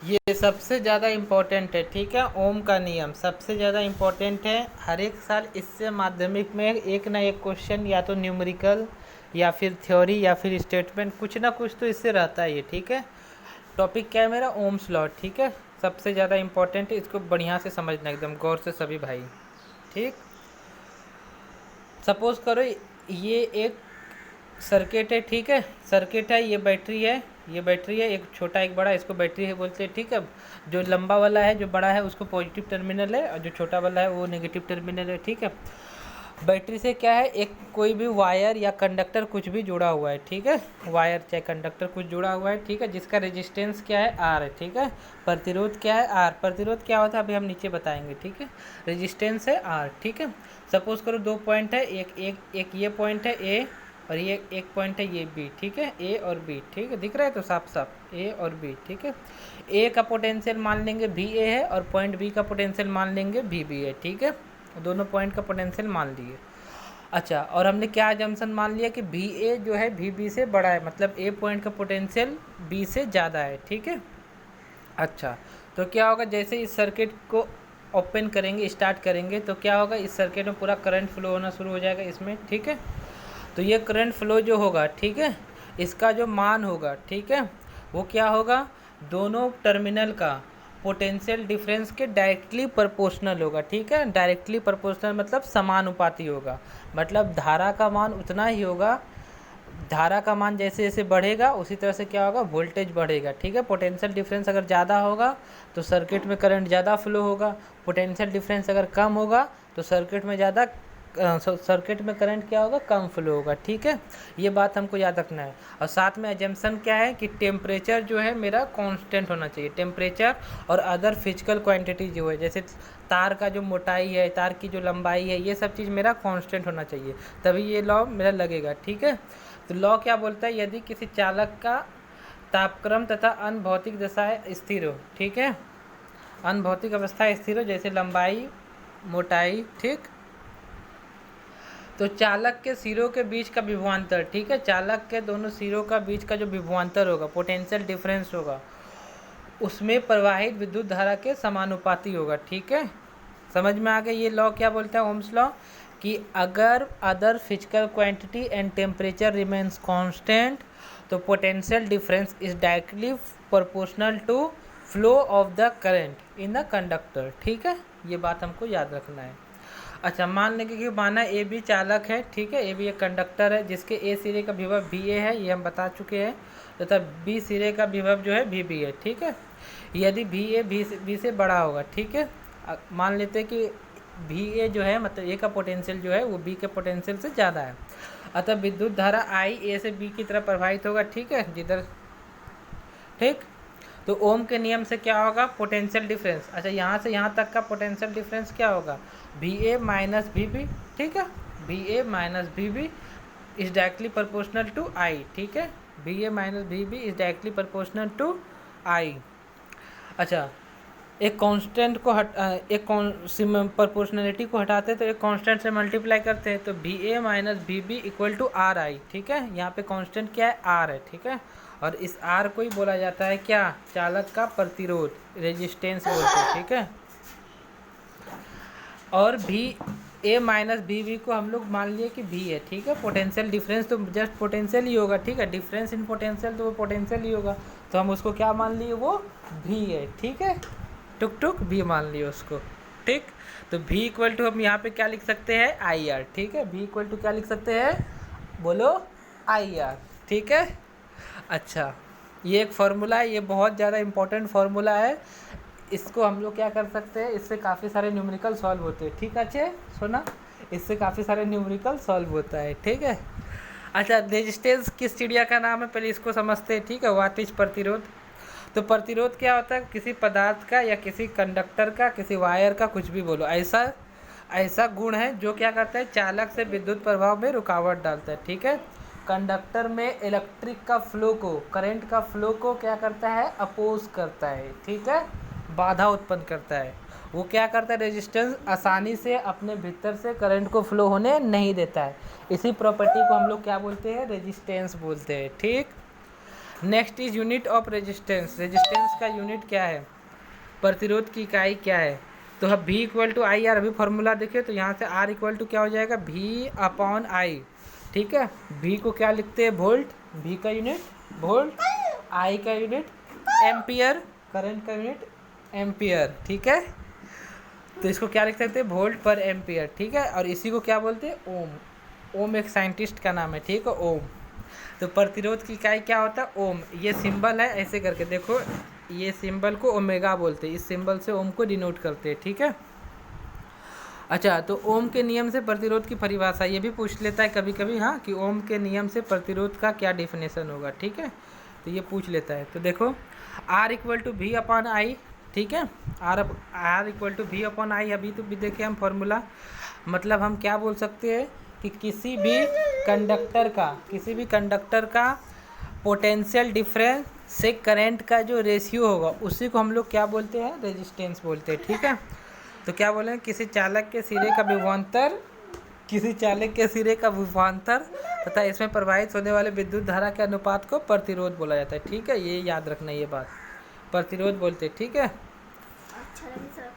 ये सबसे ज़्यादा इम्पोर्टेंट है, ठीक है। ओम का नियम सबसे ज़्यादा इम्पोर्टेंट है। हर एक साल इससे माध्यमिक में एक ना एक क्वेश्चन या तो न्यूमेरिकल या फिर थ्योरी या फिर स्टेटमेंट, कुछ ना कुछ तो इससे रहता ही है, ठीक है। टॉपिक क्या है मेरा? ओम्स लॉ, ठीक है। सबसे ज़्यादा इम्पोर्टेंट है, इसको बढ़िया से समझना एकदम गौर से सभी भाई, ठीक। सपोज करो ये एक सर्किट है, ठीक है। सर्किट है, ये बैटरी है, ये बैटरी है, एक छोटा एक बड़ा, इसको बैटरी है बोलते हैं, ठीक है। जो लंबा वाला है, जो बड़ा है, उसको पॉजिटिव टर्मिनल है, और जो छोटा वाला है वो नेगेटिव टर्मिनल है, ठीक है। बैटरी से क्या है, एक कोई भी वायर या कंडक्टर कुछ भी जुड़ा हुआ है, ठीक है। वायर चाहे कंडक्टर कुछ जुड़ा हुआ है, ठीक है, जिसका रेजिस्टेंस क्या है? आर है, ठीक है। प्रतिरोध क्या है? आर। प्रतिरोध क्या होता है अभी हम नीचे बताएंगे, ठीक है। रेजिस्टेंस है आर, ठीक है। सपोज करो दो पॉइंट है, एक ये पॉइंट है ए, और ये एक पॉइंट है ये बी, ठीक है। ए और बी, ठीक है, दिख रहा है तो साफ साफ ए और बी, ठीक है। ए का पोटेंशियल मान लेंगे भी ए है, और पॉइंट बी का पोटेंशियल मान लेंगे भी बी है, ठीक है। दोनों पॉइंट का पोटेंशियल मान लिए। अच्छा, और हमने क्या जंक्शन मान लिया कि बी ए जो है भी बी से बड़ा है, मतलब ए पॉइंट का पोटेंशियल बी से ज़्यादा है, ठीक है। अच्छा, तो क्या होगा, जैसे इस सर्किट को ओपन करेंगे, स्टार्ट करेंगे, तो क्या होगा, इस सर्किट में पूरा करंट फ्लो होना शुरू हो जाएगा इसमें, ठीक है। तो ये करंट फ्लो जो होगा, ठीक है, इसका जो मान होगा, ठीक है, वो क्या होगा, दोनों टर्मिनल का पोटेंशियल डिफरेंस के डायरेक्टली प्रोपोर्शनल होगा, ठीक है। डायरेक्टली प्रोपोर्शनल मतलब समानुपाती होगा, मतलब धारा का मान उतना ही होगा। धारा का मान जैसे जैसे बढ़ेगा उसी तरह से क्या होगा, वोल्टेज बढ़ेगा, ठीक है। पोटेंशियल डिफरेंस अगर ज़्यादा होगा तो सर्किट में करंट ज़्यादा फ्लो होगा। पोटेंशियल डिफरेंस अगर कम होगा तो सर्किट में सर्किट में करंट क्या होगा, कम फ्लो होगा, ठीक है। ये बात हमको याद रखना है। और साथ में एजम्पशन क्या है कि टेम्परेचर जो है मेरा कांस्टेंट होना चाहिए। टेम्परेचर और अदर फिजिकल क्वांटिटी जो है, जैसे तार का जो मोटाई है, तार की जो लंबाई है, ये सब चीज़ मेरा कांस्टेंट होना चाहिए, तभी ये लॉ मेरा लगेगा, ठीक है। तो लॉ क्या बोलता है, यदि किसी चालक का तापक्रम तथा अन्य भौतिक दशाएं स्थिर हो, ठीक है, अन्य भौतिक अवस्था स्थिर हो, जैसे लंबाई, मोटाई, ठीक, तो चालक के सिरों के बीच का विभवांतर, ठीक है, चालक के दोनों सिरों का बीच का जो विभवांतर होगा, पोटेंशियल डिफरेंस होगा, उसमें प्रवाहित विद्युत धारा के समानुपाती होगा, ठीक है। समझ में आ गया ये लॉ क्या बोलता है, ओम्स लॉ, कि अगर other physical quantity and temperature remains constant तो potential difference is directly proportional to flow of the current in the conductor, ठीक है। ये बात हमको याद रखना है। अच्छा, मान लेंगे कि माना ए बी चालक है, ठीक है, ए बी एक कंडक्टर है जिसके ए सिरे का विभव भी ए है, ये हम बता चुके हैं, तथा बी सिरे का विभव जो है भी बी है, ठीक है। यदि भी ए बी से बड़ा होगा, ठीक है, मान लेते हैं कि भी ए जो है मतलब ए का पोटेंशियल जो है वो बी के पोटेंशियल से ज़्यादा है, अतः विद्युत धारा आई ए से बी की तरफ प्रवाहित होगा, ठीक है, जिधर, ठीक। तो ओम के नियम से क्या होगा, पोटेंशियल डिफरेंस, अच्छा यहाँ से यहाँ तक का पोटेंशियल डिफरेंस क्या होगा, भी ए माइनस भी बी, ठीक है, V A minus V B is directly proportional to I, ठीक है, V A minus V B is directly proportional to I. अच्छा, एक कांस्टेंट को एक प्रोपोर्शनलिटी को हटाते हैं तो एक कांस्टेंट से मल्टीप्लाई करते हैं, तो B A minus B B equal to R I, ठीक है। यहाँ पे कांस्टेंट क्या है, आर है, ठीक है। और इस आर को ही बोला जाता है क्या, चालक का प्रतिरोध, रेजिस्टेंस बोलते हैं, ठीक है। और भी ए माइनस बी बी को हम लोग मान लिए कि भी है, ठीक है। पोटेंशियल डिफरेंस तो जस्ट पोटेंशियल ही होगा, ठीक है, डिफरेंस इन पोटेंशियल तो वो पोटेंशियल ही होगा, तो हम उसको क्या मान लिए, वो भी है, ठीक है, टुक टुक भी मान लिए उसको, ठीक। तो भी इक्वल टू हम यहाँ पे क्या लिख सकते हैं, आई आर, ठीक है, भी इक्वल टू क्या लिख सकते हैं, बोलो, आई आर, ठीक है। अच्छा, ये एक फार्मूला है, ये बहुत ज़्यादा इंपॉर्टेंट फार्मूला है, इसको हम लोग क्या कर सकते हैं, इससे काफ़ी सारे न्यूमेरिकल सॉल्व होते हैं, ठीक है। सुना, इससे काफ़ी सारे न्यूमेरिकल सॉल्व होता है, ठीक है। अच्छा, रेजिस्टेंस किस चिड़िया का नाम है, पहले इसको समझते हैं, ठीक है। व्हाट इज प्रतिरोध, तो प्रतिरोध क्या होता है, किसी पदार्थ का या किसी कंडक्टर का, किसी वायर का, कुछ भी बोलो, ऐसा ऐसा गुण है जो क्या करता है, चालक से विद्युत प्रभाव में रुकावट डालता है, ठीक है। कंडक्टर में इलेक्ट्रिक का फ्लो को, करंट का फ्लो को क्या करता है, अपोज करता है, ठीक है, बाधा उत्पन्न करता है। वो क्या करता है, रेजिस्टेंस आसानी से अपने भीतर से करंट को फ्लो होने नहीं देता है। इसी प्रॉपर्टी को हम लोग क्या बोलते हैं, रेजिस्टेंस बोलते हैं, ठीक। Next is unit of resistance. Resistance का यूनिट क्या है, प्रतिरोध की इकाई क्या है। तो अब V equal to I R, अभी फॉर्मूला देखिए तो यहाँ से R इक्वल टू क्या हो जाएगा, V अपॉन आई। ठीक है, V को क्या लिखते हैं, वोल्ट, V का यूनिट वोल्ट, I का यूनिट एम्पियर, करंट का यूनिट एम्पियर। ठीक है, तो इसको क्या लिख सकते हैं, वोल्ट पर एम्पियर। ठीक है, और इसी को क्या बोलते हैं, ओम। ओम एक साइंटिस्ट का नाम है, ठीक है, ओम। तो प्रतिरोध की इकाई क्या होता है, ओम। ये सिंबल है, ऐसे करके देखो, ये सिंबल को ओमेगा बोलते हैं, इस सिंबल से ओम को डिनोट करते हैं। ठीक है, अच्छा, तो ओम के नियम से प्रतिरोध की परिभाषा ये भी पूछ लेता है कभी कभी, हाँ, कि ओम के नियम से प्रतिरोध का क्या डिफिनेशन होगा। ठीक है, तो ये पूछ लेता है। तो देखो R equal to V upon I. ठीक है, R equal to V upon I, अभी तो भी देखे हम फॉर्मूला, मतलब हम क्या बोल सकते हैं कि किसी भी कंडक्टर का पोटेंशियल डिफरेंस से करंट का जो रेशियो होगा उसी को हम लोग क्या बोलते हैं, रेजिस्टेंस बोलते हैं। ठीक है, तो क्या बोले, किसी चालक के सिरे का विभवांतर तथा इसमें प्रवाहित होने वाले विद्युत धारा के अनुपात को प्रतिरोध बोला जाता है। ठीक है, ये याद रखना, ये बात प्रतिरोध बोलते हैं। ठीक है, अच्छा लगे सर।